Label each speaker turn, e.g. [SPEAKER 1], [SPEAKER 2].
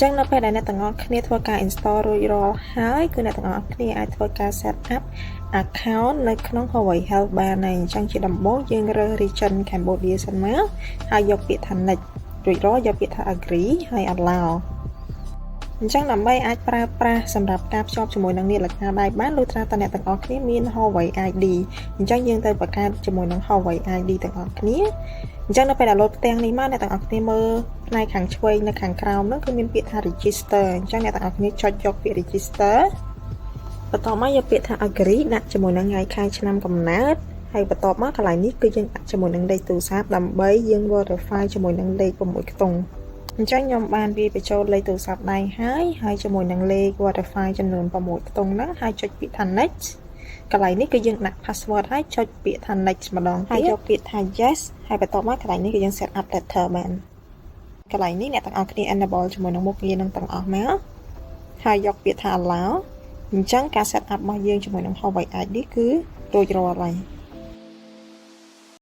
[SPEAKER 1] ចឹងនៅពេលដែលអ្នកទាំងអស់គ្នាធ្វើការ install រួចរាល់ហើយគឺអ្នកទាំងអស់គ្នាអាចធ្វើការ set up account នៅក្នុង Huawei Health បានហើយអញ្ចឹងជាដំបូងយើងរើស region Cambodia សិនមកហើយយកពាក្យថា next រួចរាល់យកពាក្យថា agree ហើយ allow អញ្ចឹងដើម្បីអាចប្រើប្រាស់សម្រាប់ការភ្ជាប់ជាមួយនឹងនាឡិកាដៃបានលុះត្រាតែអ្នកទាំងអស់គ្នាមាន Huawei ID អញ្ចឹងយើងទៅបង្កើតជាមួយនឹង Huawei ID ទាំងអស់គ្នាអញ្ចឹងនៅពេលដែលលោតផ្ទាំងនេះមកអ្នកទាំងអស់គ្នាមើលផ្នែកខាងឆ្វេងនៅខាងក្រោមនោះគឺមានពាក្យថា register អញ្ចឹងអ្នកទាំងអស់គ្នាចុចយកពាក្យ register បន្ទាប់មកយកពាក្យថា agree ដាក់ជាមួយនឹងថ្ងៃខែឆ្នាំកំណើតហើយបន្ទាប់មកកន្លែងនេះគឺយើងដាក់ជាមួយនឹងលេខទូរស័ព្ទដើម្បីយើង verify ជាមួយនឹងលេខ6ខ្ទង់អញ្ចឹងខ្ញុំបានវាបញ្ចូលលេខទូរស័ព្ទដៃហើយជាមួយនឹងលេខ verify ចំនួន6ខ្ទង់ហ្នឹងហើយចុចពាក្យថា next កន្លែងនេះគឺយើងដាក់ password ហើយចុចពាក្យថា next ម្ដងហើយយកពាក្យថា yes ហើយបន្ទាប់មកកន្លែងនេះគឺយើង set up letter បានកន្លែងនេះអ្នកទាំងអស់គ្នា enable ជាមួយនឹងមុខងារនឹងទាំងអស់មកហើយយកពាក្យថា allow អញ្ចឹងការ set up របស់យើងជាមួយនឹង Huawei ID គឺរួចរាល់ហើយ